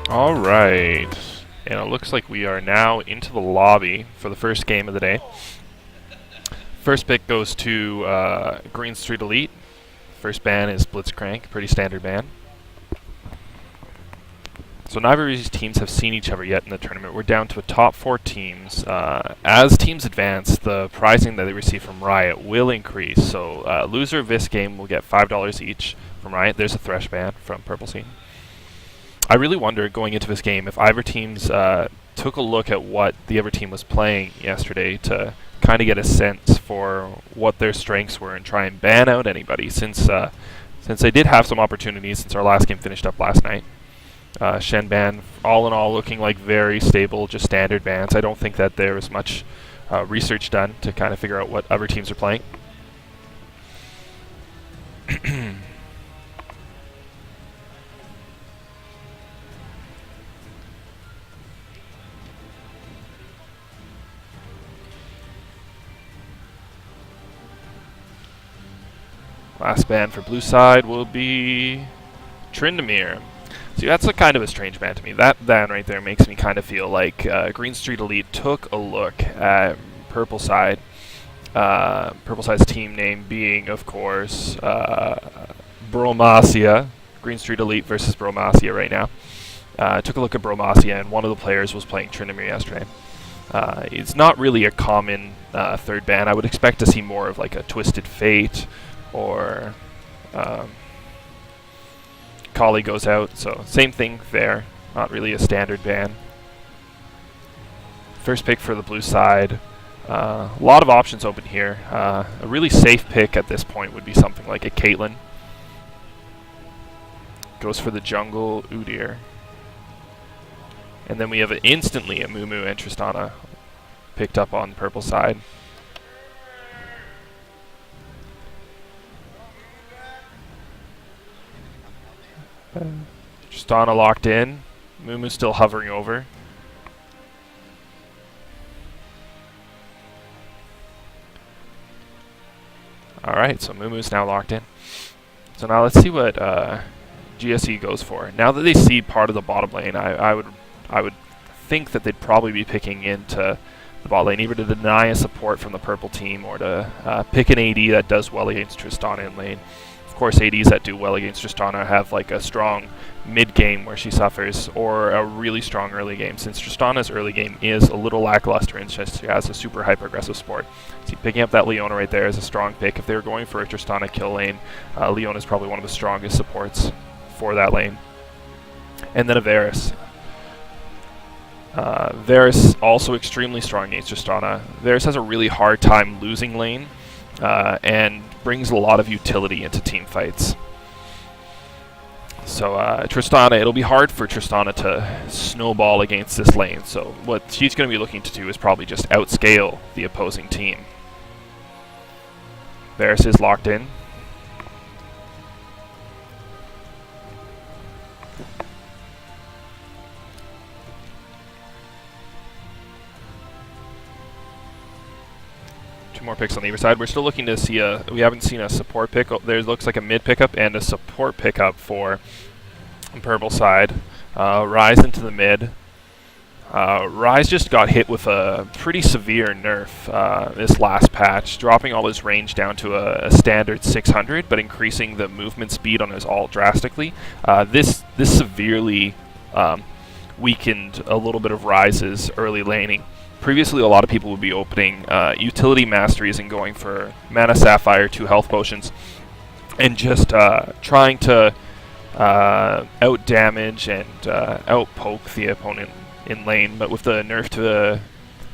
All right. And it looks like we are now into the lobby for the first game of the day. First pick goes to Green Street Elite. First ban is Blitzcrank, pretty standard ban. So neither of these teams have seen each other yet in the tournament. We're down to a top 4 teams. As teams advance, the pricing that they receive from Riot will increase. So loser of this game will get $5 each from Riot. There's a Thresh ban from Purple Scene. I really wonder going into this game if either teams took a look at what the other team was playing yesterday to kind of get a sense for what their strengths were and try and ban out anybody since they did have some opportunities since our last game finished up last night. Shen ban, all in all, looking like very stable, just standard bans. I don't think that there was much research done to kind of figure out what other teams are playing. Last ban for blue side will be Tryndamere. See, that's a kind of a strange ban to me. That ban right there makes me kind of feel like Green Street Elite took a look at Purple Side. Purple Side's team name being, of course, Bromacia. Green Street Elite versus Bromacia right now. Took a look at Bromacia, and one of the players was playing Tryndamere yesterday. It's not really a common third ban. I would expect to see more of like a Twisted Fate or Kali goes out, so same thing there. Not really a standard ban. First pick for the blue side. A lot of options open here. A really safe pick at this point would be something like a Caitlyn. Goes for the jungle Udyr. And then we have instantly a Mumu and Tristana picked up on the purple side. Tristana locked in. Mumu still hovering over. Alright, so Mumu's now locked in. So now let's see what GSE goes for. Now that they see part of the bottom lane, I would think that they'd probably be picking into the bot lane, either to deny a support from the purple team or to pick an AD that does well against Tristana in lane. Of course, ADs that do well against Tristana have like a strong mid game where she suffers, or a really strong early game, since Tristana's early game is a little lackluster and she has a super hyper aggressive support. See, picking up that Leona right there is a strong pick. If they were going for a Tristana kill lane, Leona is probably one of the strongest supports for that lane. And then a Varus. Varus also extremely strong against Tristana. Varus has a really hard time losing lane and brings a lot of utility into team fights. So Tristana, it'll be hard for Tristana to snowball against this lane. So what she's going to be looking to do is probably just outscale the opposing team. Varus is locked in. Two more picks on the other side. We're still looking to see we haven't seen a support pick. There looks like a mid pickup and a support pickup for purple side. Ryze into the mid. Ryze just got hit with a pretty severe nerf this last patch, dropping all his range down to a standard 600, but increasing the movement speed on his ult drastically. This severely weakened a little bit of Ryze's early laning. Previously, a lot of people would be opening utility masteries and going for Mana Sapphire, 2 health potions, and just trying to out damage and out poke the opponent in lane. But with the nerf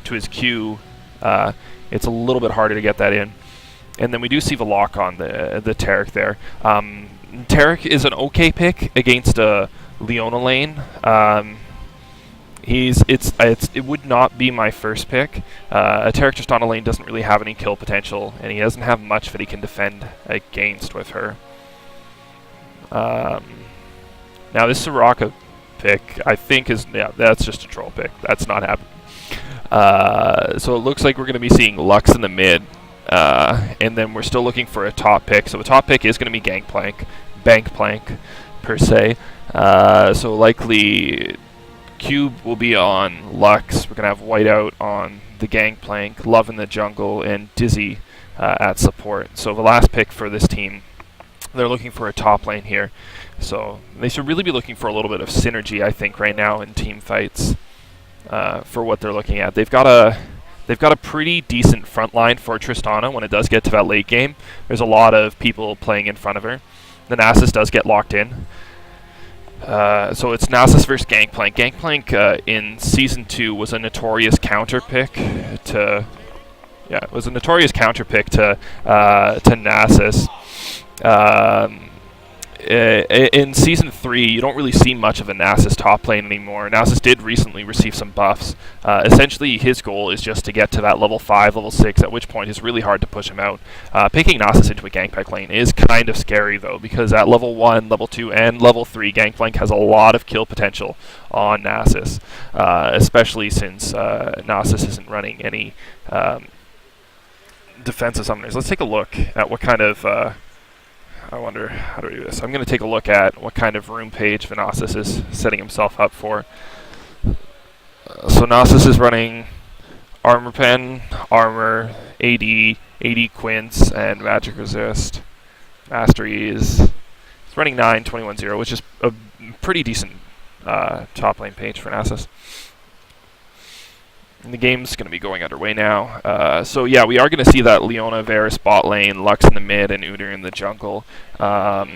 to his Q, it's a little bit harder to get that in. And then we do see the lock on the Taric there. Taric is an okay pick against a Leona lane. It would not be my first pick. A Taric Tristana lane doesn't really have any kill potential, and he doesn't have much that he can defend against with her. Now this Soraka pick, I think that's just a troll pick. That's not happening. So it looks like we're going to be seeing Lux in the mid, and then we're still looking for a top pick. So the top pick is going to be Bankplank per se. So likely Cube will be on Lux. We're going to have Whiteout on the Gangplank, Love in the jungle, and Dizzy at support. So the last pick for this team, they're looking for a top lane here. So they should really be looking for a little bit of synergy, I think, right now in team fights for what they're looking at. They've got a pretty decent front line for Tristana when it does get to that late game. There's a lot of people playing in front of her. The Nasus does get locked in. So it's Nasus versus Gangplank. Gangplank in Season 2 was a notorious counter pick to... Yeah, it was a notorious counter pick to Nasus. In Season 3, you don't really see much of a Nasus top lane anymore. Nasus did recently receive some buffs. Essentially, his goal is just to get to that level 5, level 6, at which point it's really hard to push him out. Picking Nasus into a Gangplank lane is kind of scary, though, because at level 1, level 2, and level 3, Gangplank has a lot of kill potential on Nasus, especially since Nasus isn't running any defensive summoners. Let's take a look at what kind of... I wonder, how do we do this? I'm going to take a look at what kind of room page Nasus is setting himself up for. So Nasus is running Armor Pen, Armor, AD, AD Quince, and Magic Resist. Mastery is running 9-21-0, which is a pretty decent top lane page for Nasus. And the game's going to be going underway now. So yeah, we are going to see that Leona, Varus bot lane, Lux in the mid, and Udyr in the jungle. For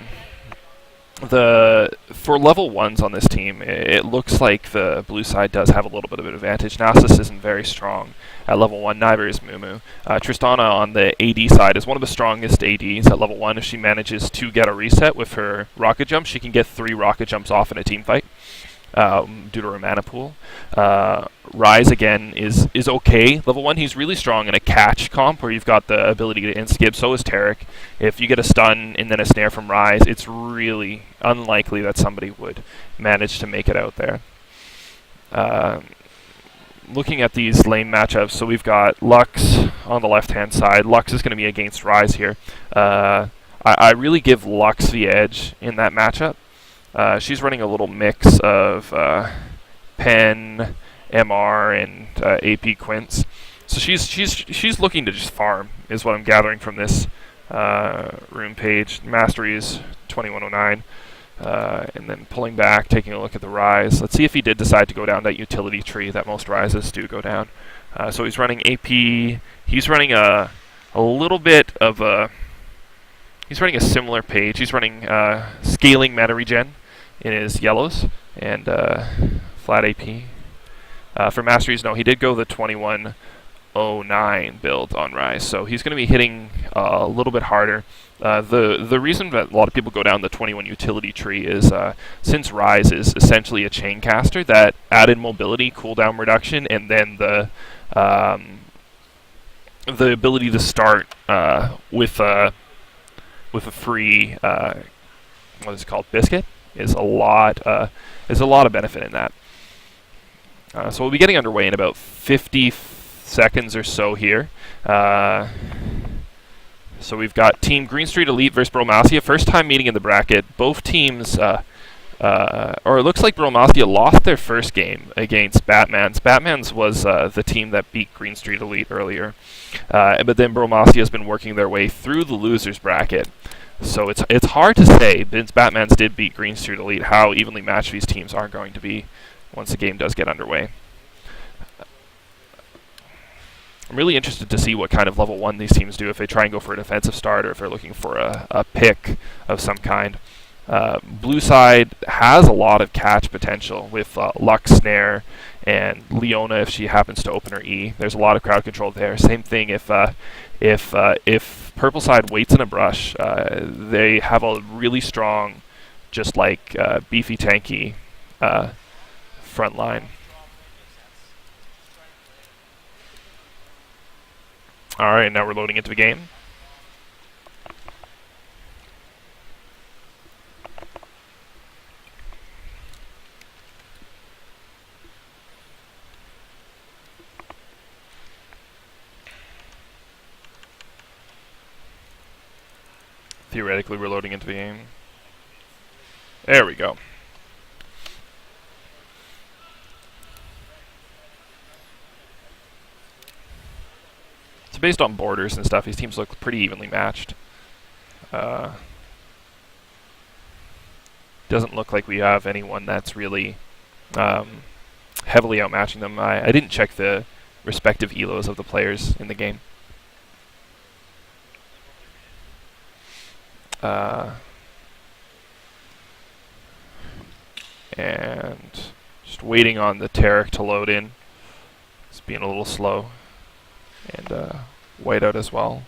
level 1s on this team, it looks like the blue side does have a little bit of an advantage. Nasus isn't very strong at level 1, neither is Mumu. Tristana on the AD side is one of the strongest ADs at level 1. If she manages to get a reset with her rocket jump, she can get 3 rocket jumps off in a team fight. Due to her mana pool. Ryze, again, is okay. Level 1, he's really strong in a catch comp where you've got the ability to in-skip. So is Taric. If you get a stun and then a snare from Ryze, it's really unlikely that somebody would manage to make it out there. Looking at these lane matchups, so we've got Lux on the left-hand side. Lux is going to be against Ryze here. I really give Lux the edge in that matchup. She's running a little mix of Pen, MR, and AP Quince. So she's looking to just farm, is what I'm gathering from this room page. Mastery is 2109. And then pulling back, taking a look at the Ryze. Let's see if he did decide to go down that utility tree that most Ryzes do go down. So he's running AP. He's running a little bit of a... He's running a similar page. He's running scaling mana regen in his yellows and flat AP. For Masteries, no, he did go the 2109 build on Ryze, so he's going to be hitting a little bit harder. The reason that a lot of people go down the 21 utility tree is since Ryze is essentially a chain caster, that added mobility, cooldown reduction, and then the ability to start with a free what is it called, biscuit, is a lot of benefit in that. So we'll be getting underway in about 50 seconds or so here. So we've got Team Green Street Elite versus Bromacia. First time meeting in the bracket. Both teams, or it looks like Bromacia lost their first game against Batmans. Batmans was the team that beat Green Street Elite earlier. But then Bromacia has been working their way through the losers bracket. So it's hard to say, since Batmans did beat Green Street Elite, how evenly matched these teams are going to be once the game does get underway. I'm really interested to see what kind of level 1 these teams do, if they try and go for a defensive start or if they're looking for a pick of some kind. Blue side has a lot of catch potential with Lux Snare and Leona if she happens to open her E. There's a lot of crowd control there. Same thing if purple side waits in a brush, they have a really strong, just like beefy tanky front line. Alright, now we're loading into the game. Theoretically, we're loading into the game. There we go. So based on borders and stuff, these teams look pretty evenly matched. Doesn't look like we have anyone that's really heavily outmatching them. I didn't check the respective elos of the players in the game. And just waiting on the Taric to load in. It's being a little slow. And whiteout as well.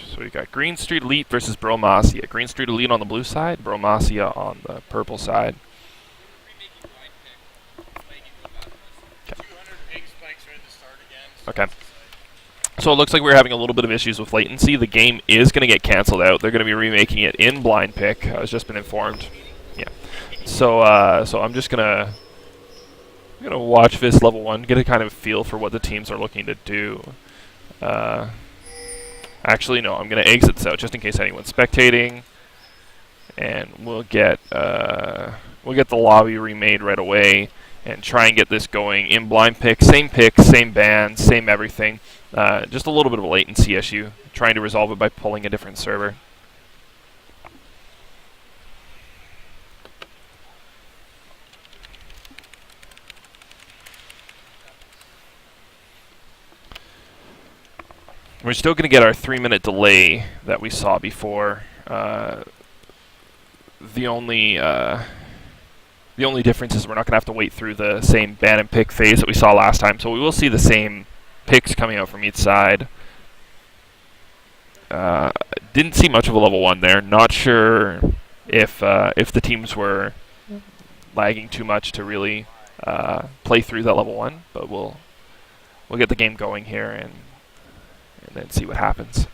So we got Green Street Elite versus Bromacia. Green Street Elite on the blue side, Bromacia on the purple side. Okay. So it looks like we're having a little bit of issues with latency. The game is going to get canceled out. They're going to be remaking it in blind pick. I was just been informed. Yeah. So I'm just gonna watch this level 1, get a kind of feel for what the teams are looking to do. Actually, no, I'm going to exit this out just in case anyone's spectating, and we'll get the lobby remade right away and try and get this going in blind pick, same band, same everything. Just a little bit of a latency issue, trying to resolve it by pulling a different server. We're still going to get our 3-minute delay that we saw before. The only difference is we're not going to have to wait through the same ban and pick phase that we saw last time. So we will see the same picks coming out from each side. Didn't see much of a level 1 there. Not sure if the teams were lagging too much to really play through that level 1, but we'll get the game going here and then see what happens.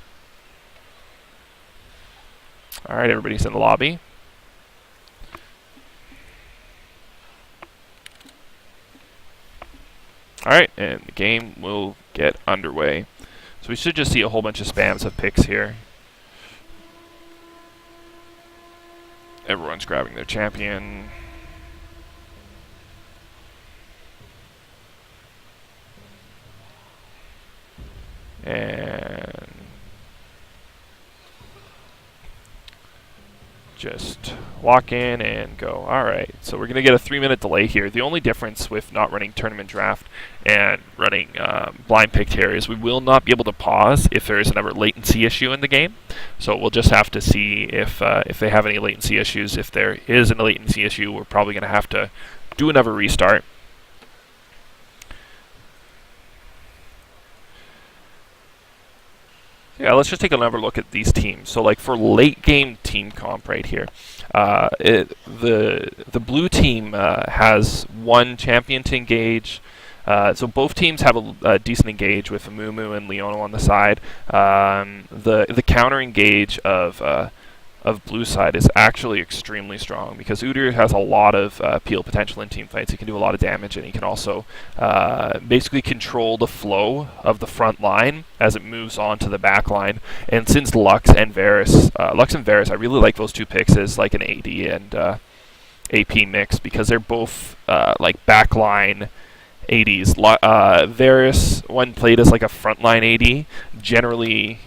All right, everybody's in the lobby. All right, and the game will get underway. So we should just see a whole bunch of spams of picks here. Everyone's grabbing their champion. And just walk in and go. All right, so we're going to get a 3-minute delay here. The only difference with not running tournament draft and running blind picked here is we will not be able to pause if there is another latency issue in the game. So we'll just have to see if they have any latency issues. If there is a latency issue, we're probably going to have to do another restart. Yeah, let's just take another look at these teams. So, like for late game team comp right here, the blue team has one champion to engage. So both teams have a decent engage with Amumu and Leona on the side. The counter engage of blue side is actually extremely strong because Udyr has a lot of peel potential in team fights. He can do a lot of damage, and he can also basically control the flow of the front line as it moves on to the back line. And since Lux and Varus, I really like those two picks as like an AD and AP mix because they're both like backline ADs. Varus, when played as like a frontline AD, generally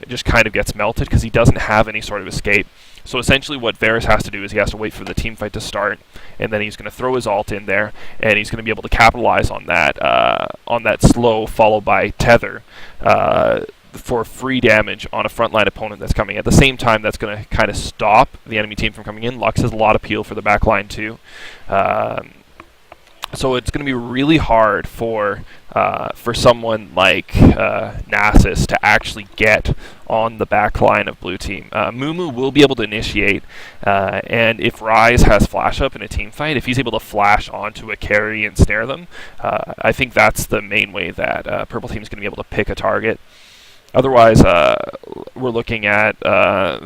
just kind of gets melted because he doesn't have any sort of escape. So essentially what Varus has to do is he has to wait for the team fight to start, and then he's going to throw his ult in there, and he's going to be able to capitalize on that slow followed by tether for free damage on a frontline opponent that's coming. At the same time, that's going to kind of stop the enemy team from coming in. Lux has a lot of peel for the backline too. So it's going to be really hard for someone like Nasus to actually get on the back line of blue team. Mumu will be able to initiate, and if Ryze has flash up in a team fight, if he's able to flash onto a carry and snare them, I think that's the main way that purple team is going to be able to pick a target. Otherwise, we're looking at,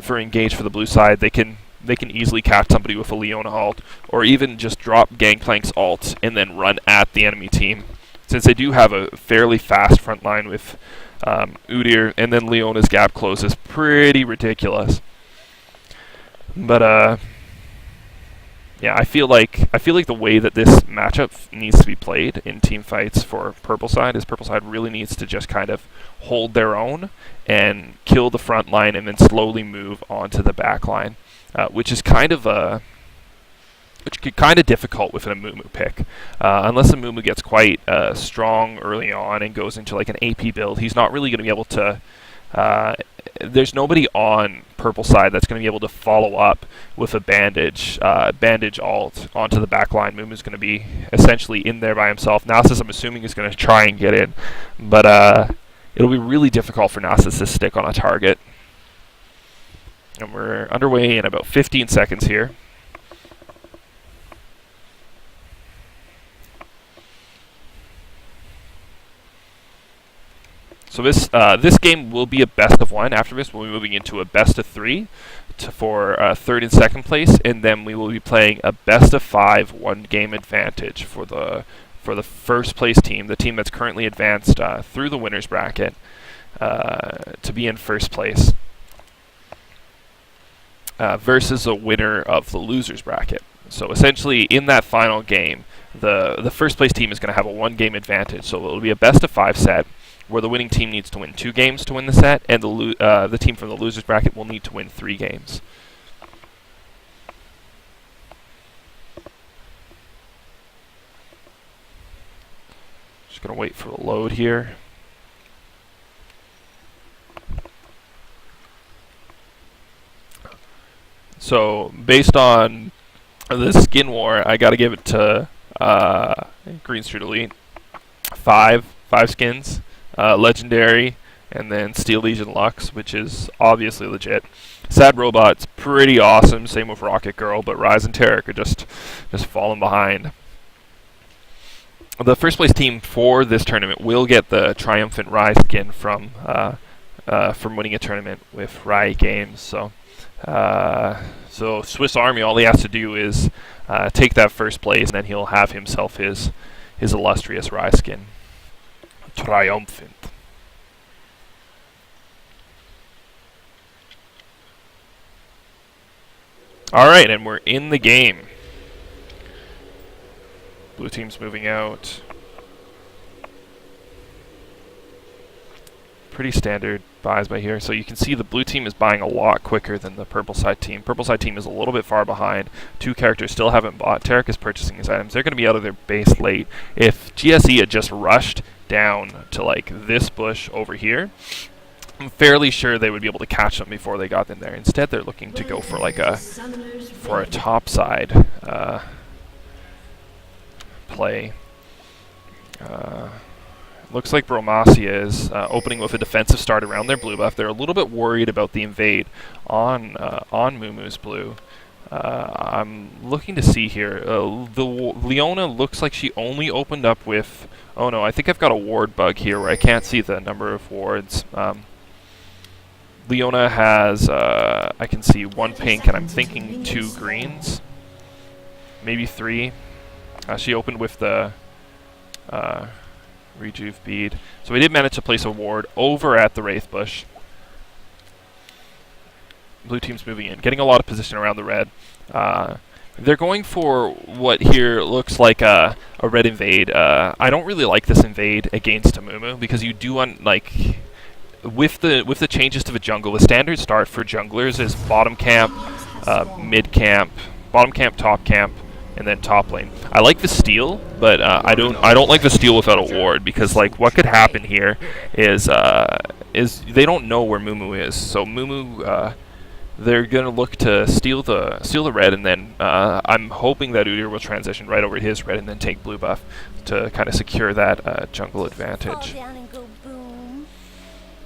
for engage for the blue side, they can easily catch somebody with a Leona ult, or even just drop Gangplank's ult and then run at the enemy team. since they do have a fairly fast front line with Udyr, and then Leona's gap close is pretty ridiculous. But yeah, I feel like the way that this matchup needs to be played in team fights for Purple Side is Purple Side really needs to just kind of hold their own and kill the front line and then slowly move onto the back line, which is kind of difficult with an Amumu pick. Unless Amumu gets quite strong early on and goes into like an AP build, he's not really going to be able to... there's nobody on Purple Side that's going to be able to follow up with a bandage alt onto the back line. Mumu's going to be essentially in there by himself. Nasus, I'm assuming, is going to try and get in, but it'll be really difficult for Nasus to stick on a target. And we're underway in about 15 seconds here. So this game will be a best of 1. After this, we'll be moving into a best of 3 for third and second place, and then we will be playing a best of 5 one-game advantage for the first place team, the team that's currently advanced through the winners bracket, to be in first place, versus a winner of the losers bracket. So essentially, in that final game, the first place team is going to have a one-game advantage. So it'll be a best of 5 set, where the winning team needs to win 2 games to win the set, and the team from the losers bracket will need to win 3 games. Just gonna wait for the load here. So based on the skin war, I gotta give it to Green Street Elite. 5 skins. Legendary, and then Steel Legion Lux, which is obviously legit. Sad Robot's pretty awesome, same with Rocket Girl, but Rise and Taric are just falling behind. The first place team for this tournament will get the Triumphant Rise skin from winning a tournament with Riot Games. So Swiss Army, all he has to do is take that first place, and then he'll have himself his illustrious Rise skin. Triumphant. Alright, and we're in the game. Blue team's moving out. Pretty standard buys by here. So you can see the blue team is buying a lot quicker than the purple side team. Purple side team is a little bit far behind. 2 characters still haven't bought. Taric is purchasing his items. They're going to be out of their base late. If GSE had just rushed down to like this bush over here, I'm fairly sure they would be able to catch them before they got in there. Instead, they're looking to go for like a top side play. Looks like Bromacia is opening with a defensive start around their blue buff. They're a little bit worried about the invade on Mumu's blue. I'm looking to see here. The Leona looks like she only opened up with... Oh no, I think I've got a ward bug here where I can't see the number of wards. Leona has, I can see 1 pink, and I'm thinking 2 greens. Maybe 3. She opened with the Rejuve bead. So we did manage to place a ward over at the Wraith Bush. Blue team's moving in, getting a lot of position around the red. They're going for what here looks like a red invade. I don't really like this invade against Amumu because you do with the changes to the jungle. The standard start for junglers is bottom camp, mid camp, bottom camp, top camp, and then top lane. I like the steal, but I don't like the steal without a ward because like what could happen here is they don't know where Mumu is. So Mumu. They're going to look to steal the red, and then I'm hoping that Udyr will transition right over to his red and then take blue buff to kind of secure that jungle advantage.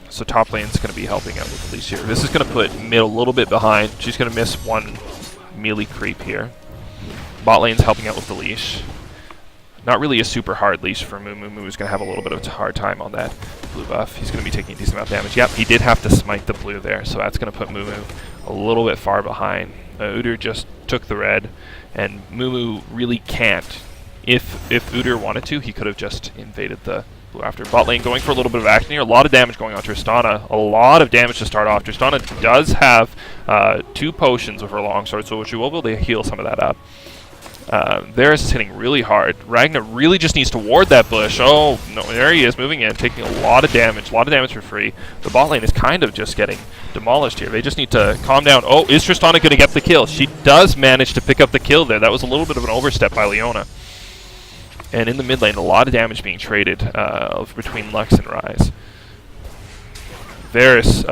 So top lane's going to be helping out with Leash here. This is going to put mid a little bit behind. She's going to miss 1 melee creep here. Bot lane's helping out with the leash. Not really a super hard leash for Mumu. Mumu's going to have a little bit of a hard time on that blue buff. He's going to be taking a decent amount of damage. Yep, he did have to smite the blue there, so that's going to put Mumu a little bit far behind. Udyr just took the red, and Mumu really can't if Udyr wanted to, he could have just invaded the blue after. Bot lane going for a little bit of action here. A lot of damage going on Tristana. A lot of damage to start off. Tristana does have 2 potions with her longsword, so she will be able to heal some of that up. Varus is hitting really hard. Ragnar really just needs to ward that bush. Oh, no, there he is, moving in, taking a lot of damage for free. The bot lane is kind of just getting demolished here. They just need to calm down. Oh, is Tristana going to get the kill? She does manage to pick up the kill there. That was a little bit of an overstep by Leona. And in the mid lane, a lot of damage being traded between Lux and Ryze. Varus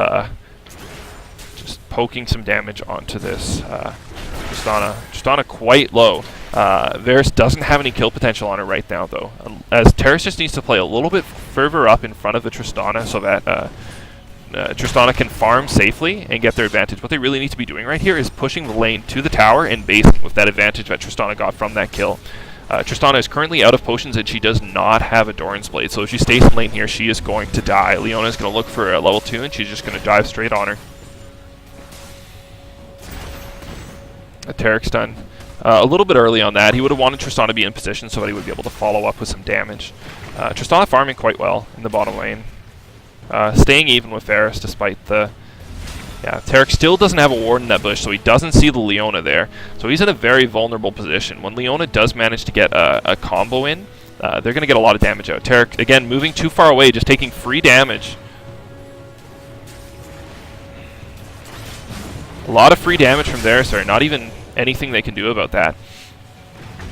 just poking some damage onto this Tristana. Tristana quite low. Varus doesn't have any kill potential on her right now, though. As Terrace just needs to play a little bit further up in front of the Tristana so that Tristana can farm safely and get their advantage. What they really need to be doing right here is pushing the lane to the tower and basing with that advantage that Tristana got from that kill. Tristana is currently out of potions and she does not have a Doran's Blade, so if she stays in lane here, she is going to die. Leona is going to look for a level 2 and she's just going to dive straight on her. Tarek's done a little bit early on that. He would have wanted Tristana to be in position so that he would be able to follow up with some damage. Tristana farming quite well in the bottom lane. Staying even with Varus despite the... Yeah, Tarek still doesn't have a ward in that bush, so he doesn't see the Leona there. So he's in a very vulnerable position. When Leona does manage to get a combo in, they're going to get a lot of damage out. Tarek, again, moving too far away, just taking free damage. A lot of free damage from Varus there, not even anything they can do about that.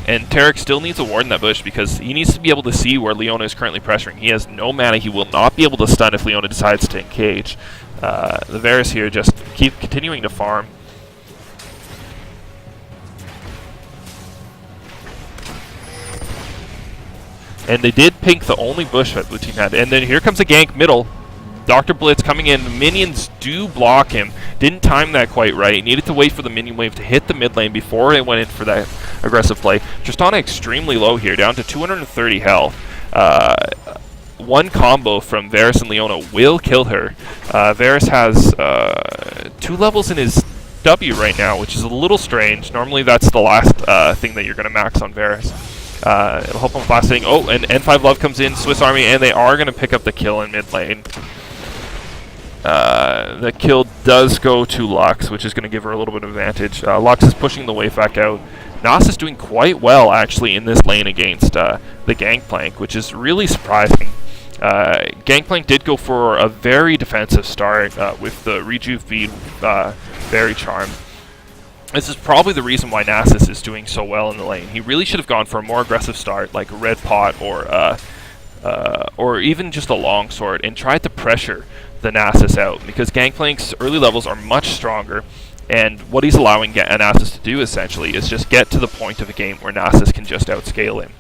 And Tarek still needs a ward in that bush because he needs to be able to see where Leona is currently pressuring. He has no mana. He will not be able to stun if Leona decides to engage. The Varus here just keep continuing to farm. And they did pink the only bush that Blue Team had. And then here comes a gank middle. Dr. Blitz coming in. Minions do block him. Didn't time that quite right. Needed to wait for the minion wave to hit the mid lane before it went in for that aggressive play. Tristana extremely low here, down to 230 health. One combo from Varus and Leona will kill her. Varus has 2 levels in his W right now, which is a little strange. Normally that's the last thing that you're going to max on Varus. It'll help him with last hitting. Oh, and N5 Love comes in, Swiss Army, and they are going to pick up the kill in mid lane. The kill does go to Lux, which is going to give her a little bit of advantage. Lux is pushing the wave back out. Nas is doing quite well, actually, in this lane against the Gangplank, which is really surprising. Gangplank did go for a very defensive start with the Rejuve feed, very charmed. This is probably the reason why Nasus is doing so well in the lane. He really should have gone for a more aggressive start, like a Red Pot or even just a Longsword, and tried to pressure the Nasus out, because Gangplank's early levels are much stronger, and what he's allowing Nasus to do, essentially, is just get to the point of a game where Nasus can just outscale him.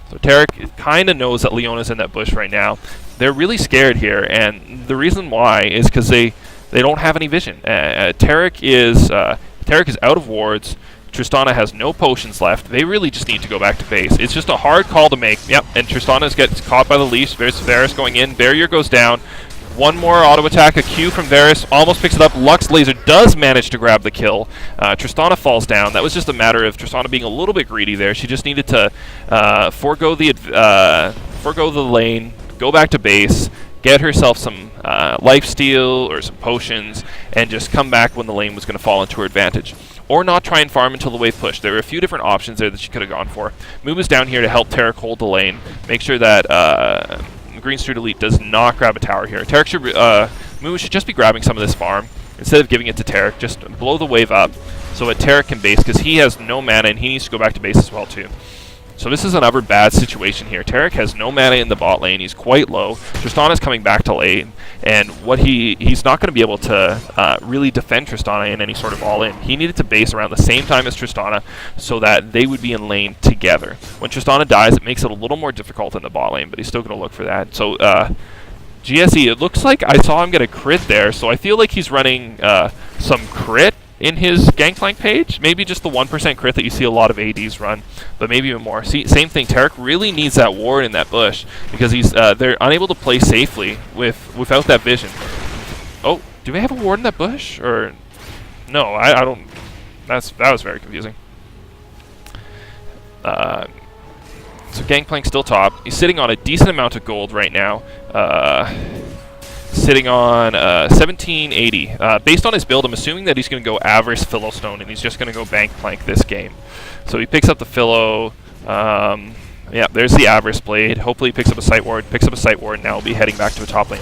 So Tarek kind of knows that Leona's in that bush right now. They're really scared here, and the reason why is because they don't have any vision. Tarek is out of wards. Tristana has no potions left. They really just need to go back to base. It's just a hard call to make. Yep, and Tristana gets caught by the leash. There's Varus going in. Barrier goes down. One more auto attack, a Q from Varus, almost picks it up. Lux Laser does manage to grab the kill. Tristana falls down. That was just a matter of Tristana being a little bit greedy there. She just needed to forego the lane, go back to base, get herself some lifesteal or some potions, and just come back when the lane was going to fall into her advantage. Or not try and farm until the wave pushed. There were a few different options there that she could have gone for. Muma's down here to help Tarek hold the lane, make sure that Green Street Elite does not grab a tower here. Tarek should, Muma should just be grabbing some of this farm. Instead of giving it to Tarek, just blow the wave up so that Tarek can base, because he has no mana and he needs to go back to base as well too. So this is another bad situation here. Tarek has no mana in the bot lane. He's quite low. Tristana's coming back to lane, and he's not going to be able to really defend Tristana in any sort of all-in. He needed to base around the same time as Tristana so that they would be in lane together. When Tristana dies, it makes it a little more difficult in the bot lane, but he's still going to look for that. So GSE, it looks like I saw him get a crit there, so I feel like he's running some crit in his Gangplank page. Maybe just the 1% crit that you see a lot of ADs run, but maybe even more. See, same thing, Tarek really needs that ward in that bush, because they're unable to play safely without that vision. Oh, do they have a ward in that bush? Or No, I don't. That was very confusing. So Gangplank still top. He's sitting on a decent amount of gold right now. Sitting on 1780. Based on his build, I'm assuming that he's going to go Avarice Philostone, and he's just going to go Gangplank this game. So he picks up the Philo. Yeah, there's the Avarice Blade. Hopefully he picks up a Sight Ward. Picks up a Sight Ward, and now will be heading back to a top lane.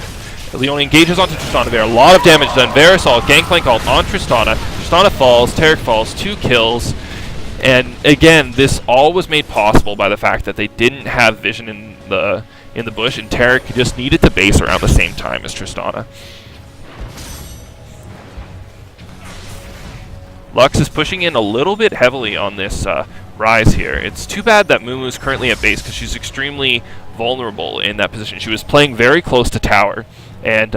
Leone engages onto Tristana there. A lot of damage done. Varus ult, Gangplank ult on Tristana. Tristana falls. Taric falls. 2 kills. And again, this all was made possible by the fact that they didn't have vision in the bush, and Taric just needed to base around the same time as Tristana. Lux is pushing in a little bit heavily on this Ryze here. It's too bad that Mumu's currently at base because she's extremely vulnerable in that position. She was playing very close to tower, and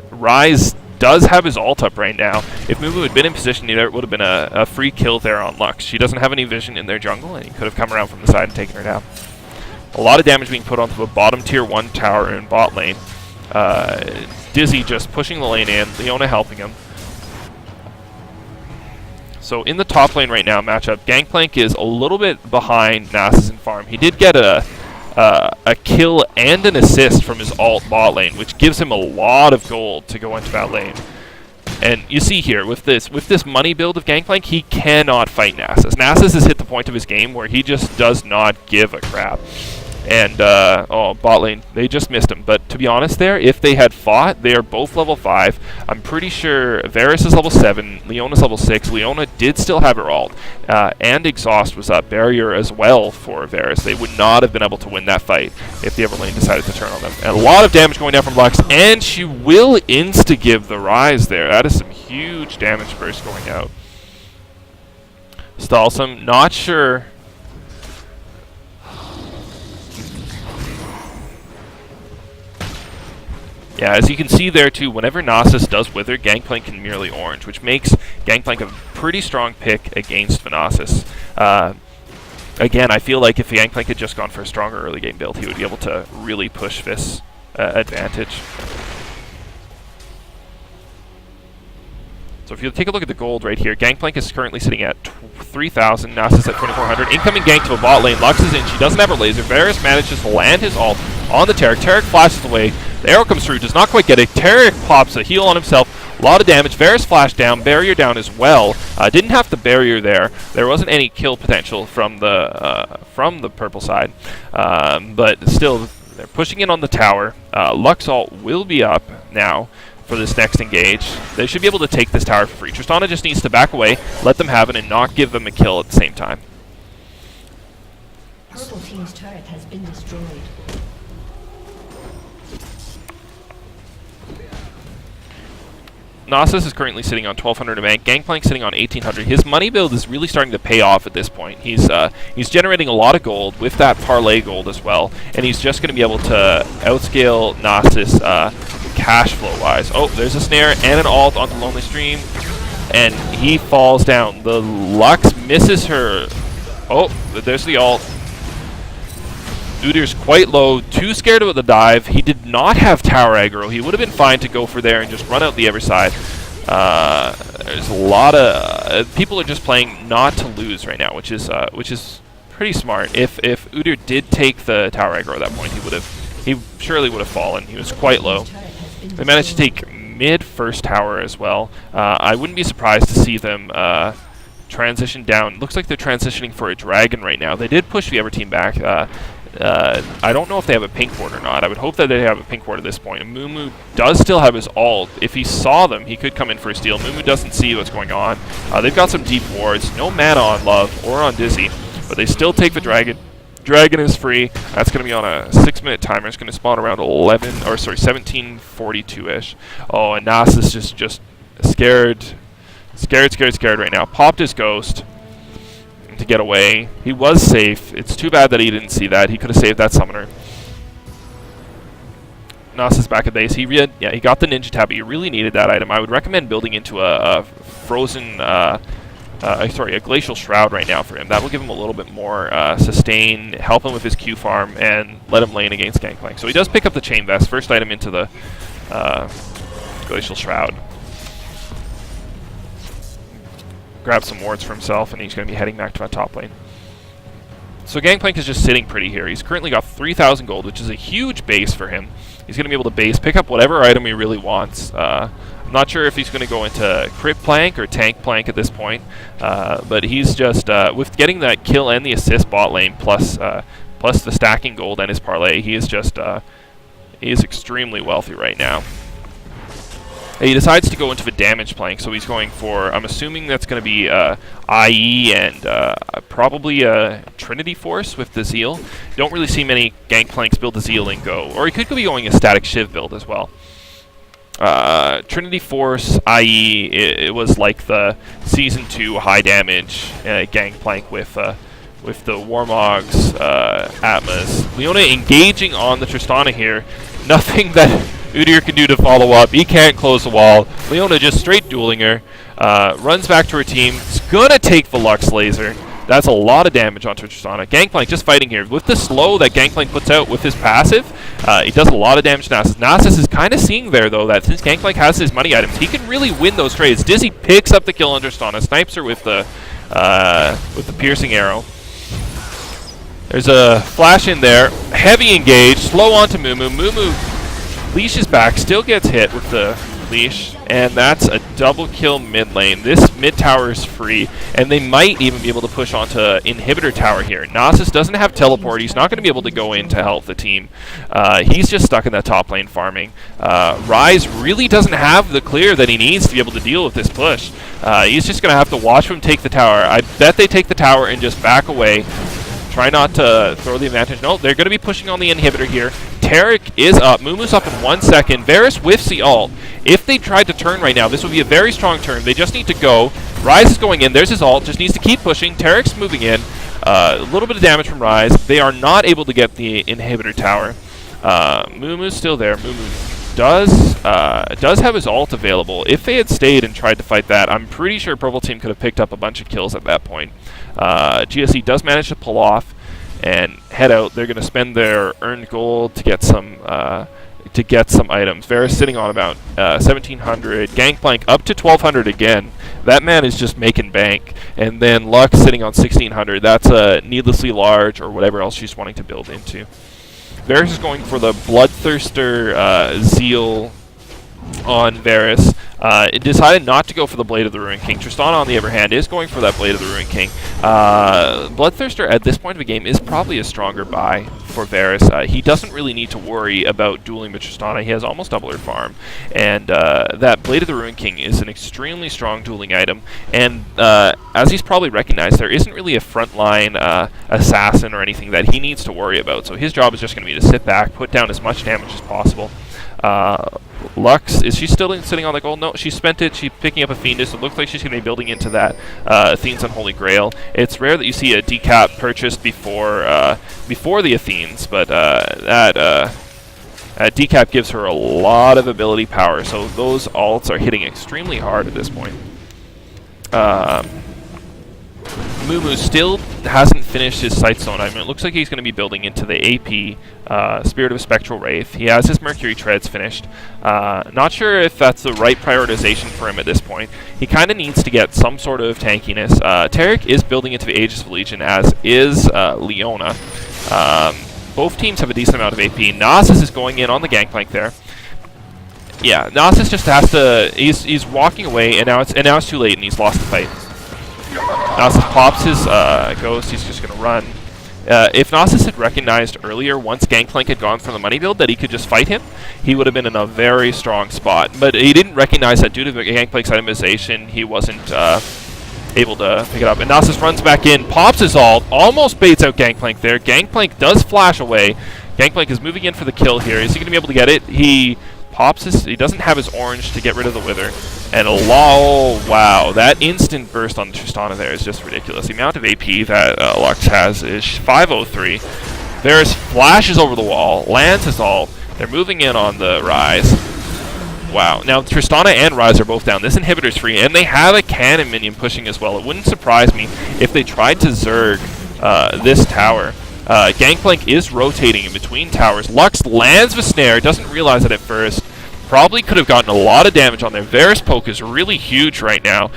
Ryze does have his ult up right now. If Mumu had been in position, it would have been a free kill there on Lux. She doesn't have any vision in their jungle, and he could have come around from the side and taken her down. A lot of damage being put onto a bottom tier 1 tower in bot lane. Dizzy just pushing the lane in, Leona helping him. So in the top lane right now matchup, Gangplank is a little bit behind Nasus in farm. He did get a kill and an assist from his ult bot lane, which gives him a lot of gold to go into that lane. And you see here, with this money build of Gangplank, he cannot fight Nasus. Nasus has hit the point of his game where he just does not give a crap. And, oh, bot lane, they just missed him. But to be honest there, if they had fought, they are both level 5. I'm pretty sure Varus is level 7, Leona's level 6. Leona did still have her ult, and Exhaust was up, barrier as well for Varus. They would not have been able to win that fight if the other lane decided to turn on them. And a lot of damage going down from Lux, and she will insta-give the Ryze there. That is some huge damage burst going out. Stalsum, not sure. Yeah, as you can see there too, whenever Nasus does Wither, Gangplank can merely orange, which makes Gangplank a pretty strong pick against Vanasis. Again, I feel like if Gangplank had just gone for a stronger early game build, he would be able to really push this advantage. So if you take a look at the gold right here, Gangplank is currently sitting at 3,000, Nasus at 2,400. Incoming gank to a bot lane, Lux is in, she doesn't have her laser. Varus manages to land his ult on the Taric. Taric flashes away, the arrow comes through, does not quite get it. Taric pops a heal on himself, a lot of damage. Varus flashed down, barrier down as well. Didn't have the barrier there. There wasn't any kill potential from the purple side. But still, they're pushing in on the tower. Lux ult will be up now for this next engage. They should be able to take this tower for free. Tristana just needs to back away, let them have it, and not give them a kill at the same time. Purple team's turret has been destroyed. Nasus is currently sitting on 1,200 a bank. Gangplank sitting on 1,800. His money build is really starting to pay off at this point. He's generating a lot of gold with that parlay gold as well, and he's just going to be able to outscale Nasus cash flow wise. Oh, there's a snare and an ult onto Lonely Stream, and he falls down. The Lux misses her. Oh, there's the ult. Udyr's quite low, too scared of the dive. He did not have tower aggro. He would have been fine to go for there and just run out the other side. There's a lot of people are just playing not to lose right now, which is pretty smart. If Udyr did take the tower aggro at that point, he surely would have fallen. He was quite low. They managed to take mid first tower as well. I wouldn't be surprised to see them transition down. Looks like they're transitioning for a dragon right now. They did push the other team back. I don't know if they have a pink ward or not. I would hope that they have a pink ward at this point. Mumu does still have his ult. If he saw them, he could come in for a steal. Mumu doesn't see what's going on. They've got some deep wards. No mana on Love or on Dizzy, but they still take the dragon. Dragon is free. That's going to be on a 6-minute timer. It's going to spawn around 1742-ish. Oh, and Nasus is just scared right now. Popped his ghost to get away. He was safe. It's too bad that he didn't see that. He could have saved that summoner. Nasus back at base. He got the ninja tab, but you really needed that item. I would recommend building into a frozen, a glacial shroud right now for him. That will give him a little bit more sustain, help him with his Q farm, and let him lane against Gangplank. So he does pick up the chain vest, first item into the glacial shroud. grab some wards for himself, and he's going to be heading back to that top lane. So Gangplank is just sitting pretty here. He's currently got 3,000 gold, which is a huge base for him. He's going to be able to base, pick up whatever item he really wants. I'm not sure if he's going to go into crit plank or tank plank at this point, but he's just, with getting that kill and the assist bot lane, plus the stacking gold and his parlay, he is just, he is extremely wealthy right now. He decides to go into the damage plank, so he's going for, I'm assuming that's going to be IE and probably Trinity Force with the Zeal. Don't really see many Gangplanks build the Zeal and go, or he could be going a Static Shiv build as well. Trinity Force, IE, it was like the Season 2 high damage Gangplank with the Warmogs, Atmas. Leona engaging on the Tristana here. Nothing that Udyr can do to follow up. He can't close the wall. Leona just straight dueling her. Runs back to her team. It's gonna take the Lux Laser. That's a lot of damage onto Tristana. Gangplank just fighting here. With the slow that Gangplank puts out with his passive, he does a lot of damage to Nasus. Nasus is kind of seeing there, though, that since Gangplank has his money items, he can really win those trades. Dizzy picks up the kill on Tristana, snipes her with the piercing arrow. There's a flash in there. Heavy engage. Slow onto Mumu. Mumu leashes back. Still gets hit with the leash. And that's a double kill mid lane. This mid tower is free. And they might even be able to push onto inhibitor tower here. Nasus doesn't have teleport. He's not going to be able to go in to help the team. He's just stuck in that top lane farming. Ryze really doesn't have the clear that he needs to be able to deal with this push. He's just going to have to watch him take the tower. I bet they take the tower and just back away. Try not to throw the advantage. No, they're going to be pushing on the inhibitor here. Taric is up. Mumu's up in 1 second. Varus whiffs the ult. If they tried to turn right now, this would be a very strong turn. They just need to go. Ryze is going in. There's his ult. Just needs to keep pushing. Taric's moving in. A little bit of damage from Ryze. They are not able to get the inhibitor tower. Mumu's still there. Mumu does have his ult available. If they had stayed and tried to fight that, I'm pretty sure Purple Team could have picked up a bunch of kills at that point. GSE does manage to pull off and head out. They're going to spend their earned gold to get some items. Varus sitting on about 1,700. Gangplank up to 1,200 again. That man is just making bank. And then Lux sitting on 1,600. That's needlessly large or whatever else she's wanting to build into. Varus is going for the Bloodthirster Zeal on Varus. It decided not to go for the Blade of the Ruined King. Tristana, on the other hand, is going for that Blade of the Ruined King. Bloodthirster, at this point of the game, is probably a stronger buy for Varus. He doesn't really need to worry about dueling with Tristana. He has almost double her farm. And that Blade of the Ruined King is an extremely strong dueling item. And as he's probably recognized, there isn't really a frontline assassin or anything that he needs to worry about. So his job is just going to be to sit back, put down as much damage as possible. Lux, is she still sitting on the gold? No, she spent it. She's picking up a Fiendus. It looks like she's going to be building into that Athene's Unholy Grail. It's rare that you see a decap purchased before the Athenes, but that decap gives her a lot of ability power, so those ults are hitting extremely hard at this point. Mumu still hasn't finished his Sight Stone. I mean, it looks like he's going to be building into the AP Spirit of a Spectral Wraith. He has his Mercury Treads finished. Not sure if that's the right prioritization for him at this point. He kind of needs to get some sort of tankiness. Taric is building into the Aegis of Legion, as is Leona. Both teams have a decent amount of AP. Nasus is going in on the Gangplank there. Yeah, Nasus just has to... He's walking away, and now it's too late, and he's lost the fight. Nasus pops his ghost. He's just going to run. If Nasus had recognized earlier, once Gangplank had gone from the money build, that he could just fight him, he would have been in a very strong spot. But he didn't recognize that due to the Gangplank's itemization, he wasn't able to pick it up. And Nasus runs back in, pops his ult, almost baits out Gangplank there. Gangplank does flash away. Gangplank is moving in for the kill here. Is he going to be able to get it? He pops his... He doesn't have his orange to get rid of the Wither. And wow, that instant burst on Tristana there is just ridiculous. The amount of AP that Lux has is 503. Varus flashes over the wall, lands his ult. They're moving in on the Ryze. Wow. Now, Tristana and Ryze are both down. This inhibitor's free, and they have a cannon minion pushing as well. It wouldn't surprise me if they tried to Zerg this tower. Gangplank is rotating in between towers. Lux lands the snare, doesn't realize it at first. Probably could have gotten a lot of damage on there. Varus poke is really huge right now.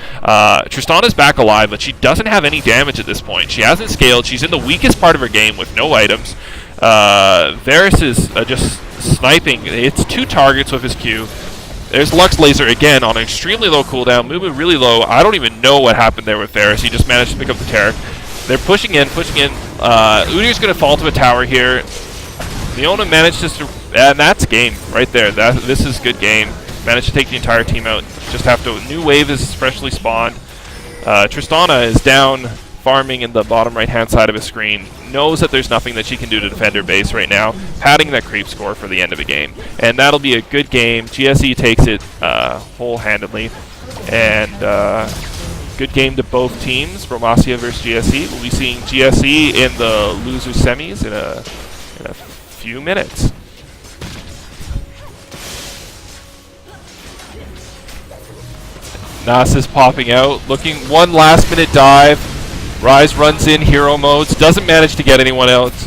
Tristana's back alive, but she doesn't have any damage at this point. She hasn't scaled. She's in the weakest part of her game with no items. Varus is just sniping. It's 2 targets with his Q. There's Lux Laser again on an extremely low cooldown. Movement really low. I don't even know what happened there with Varus. He just managed to pick up the Taric. They're pushing in. Udyr's going to fall to a tower here. Leona managed to... And that's game right there. This is good game. Managed to take the entire team out. Just have to... New wave is freshly spawned. Tristana is down, farming in the bottom right-hand side of his screen. Knows that there's nothing that she can do to defend her base right now. Padding that creep score for the end of the game. And that'll be a good game. GSE takes it whole-handedly. And good game to both teams. Bromacia versus GSE. We'll be seeing GSE in the loser semis in a few minutes. Nasus popping out, looking one last-minute dive. Ryze runs in hero modes, doesn't manage to get anyone else.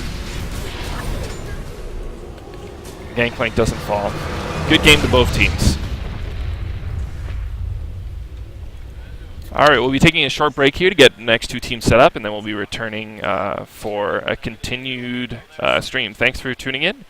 Gangplank doesn't fall. Good game to both teams. Alright, we'll be taking a short break here to get the next 2 teams set up, and then we'll be returning for a continued stream. Thanks for tuning in.